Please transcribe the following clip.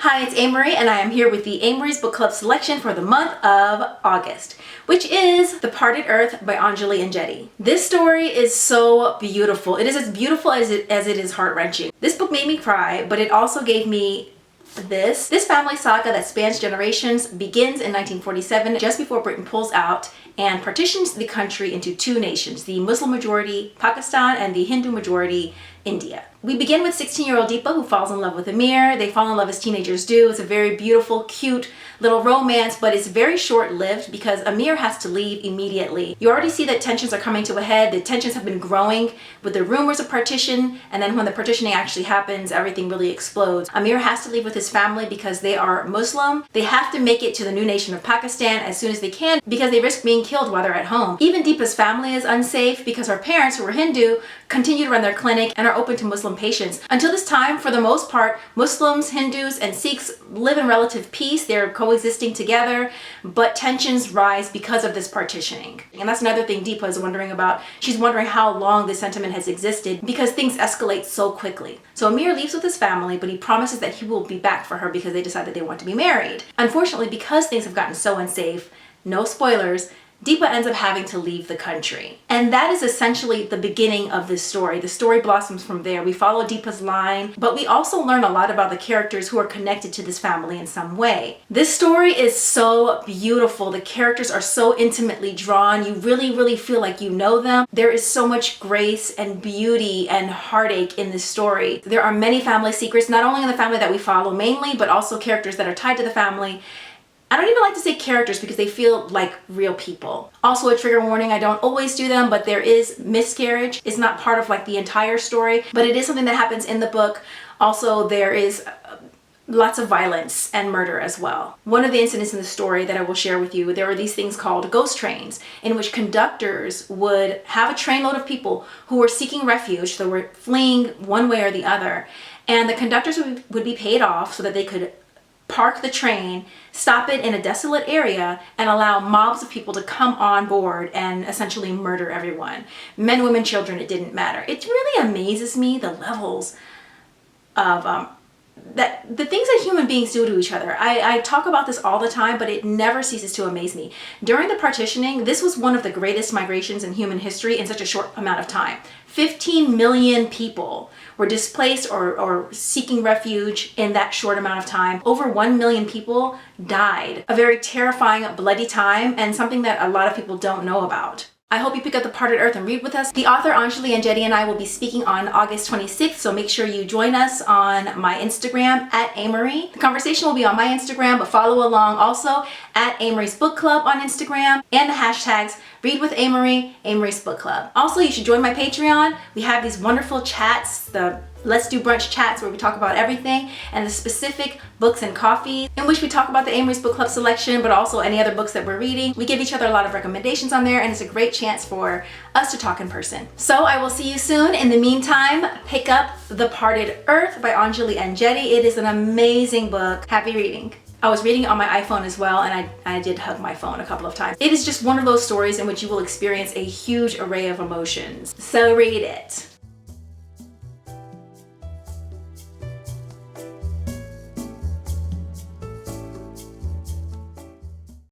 Hi, it's Amory, and I am here with the AMERIE'S book club selection for the month of August, which is The Parted Earth by Anjali Enjeti. This story is so beautiful. It is as beautiful as it is heart-wrenching. This book made me cry, but it also gave me this family saga that spans generations begins in 1947, just before Britain pulls out and partitions the country into two nations, the Muslim majority Pakistan and the Hindu majority India. We begin with 16-year-old Deepa, who falls in love with Amir. They fall in love as teenagers do. It's a very beautiful, cute little romance, but it's very short-lived because Amir has to leave immediately. You already see that tensions are coming to a head. The tensions have been growing with the rumors of partition, and then when the partitioning actually happens, everything really explodes. Amir has to leave with his family because they are Muslim. They have to make it to the new nation of Pakistan as soon as they can because they risk being killed while they're at home. Even Deepa's family is unsafe because her parents, who are Hindu, continue to run their clinic and are open to Muslim patients. Until this time, for the most part, Muslims, Hindus, and Sikhs live in relative peace. They're coexisting together, but tensions rise because of this partitioning. And that's another thing Deepa is wondering about. She's wondering how long this sentiment has existed because things escalate so quickly. So Amir leaves with his family, but he promises that he will be back for her because they decided they want to be married. Unfortunately, because things have gotten so unsafe, no spoilers, Deepa ends up having to leave the country. And that is essentially the beginning of this story. The story blossoms from there. We follow Deepa's line, but we also learn a lot about the characters who are connected to this family in some way. This story is so beautiful. The characters are so intimately drawn. You really feel like you know them. There is so much grace and beauty and heartache in this story. There are many family secrets, not only in the family that we follow mainly, but also characters that are tied to the family. I don't even like to say characters because they feel like real people. Also a trigger warning, I don't always do them, but there is miscarriage. It's not part of like the entire story, but it is something that happens in the book. Also, there is lots of violence and murder as well. One of the incidents in the story that I will share with you, there are these things called ghost trains in which conductors would have a trainload of people who were seeking refuge, so were fleeing one way or the other, and the conductors would be paid off so that they could park the train, stop it in a desolate area, and allow mobs of people to come on board and essentially murder everyone. Men, women, children, it didn't matter. It really amazes me the levels of the things that human beings do to each other. I talk about this all the time, but it never ceases to amaze me. During the partitioning, this was one of the greatest migrations in human history in such a short amount of time. 15 million people were displaced or seeking refuge in that short amount of time. Over 1 million people died. A very terrifying, bloody time, and something that a lot of people don't know about. I hope you pick up The Parted Earth and read with us. The author Anjali Enjeti and I will be speaking on August 26th, so make sure you join us on my Instagram at Amory. The conversation will be on my Instagram, but follow along also at Amory's Book Club on Instagram and the hashtags Read with Amory, Amory's Book Club. Also, you should join my Patreon. We have these wonderful chats, the Let's Do Brunch chats, where we talk about everything, and the specific books and coffee, in which we talk about the Amory's Book Club selection, but also any other books that we're reading. We give each other a lot of recommendations on there, and it's a great chance for us to talk in person. So I will see you soon. In the meantime, pick up The Parted Earth by Anjali Enjeti. It is an amazing book. Happy reading. I was reading it on my iPhone as well, and I did hug my phone a couple of times. It is just one of those stories in which you will experience a huge array of emotions. So read it.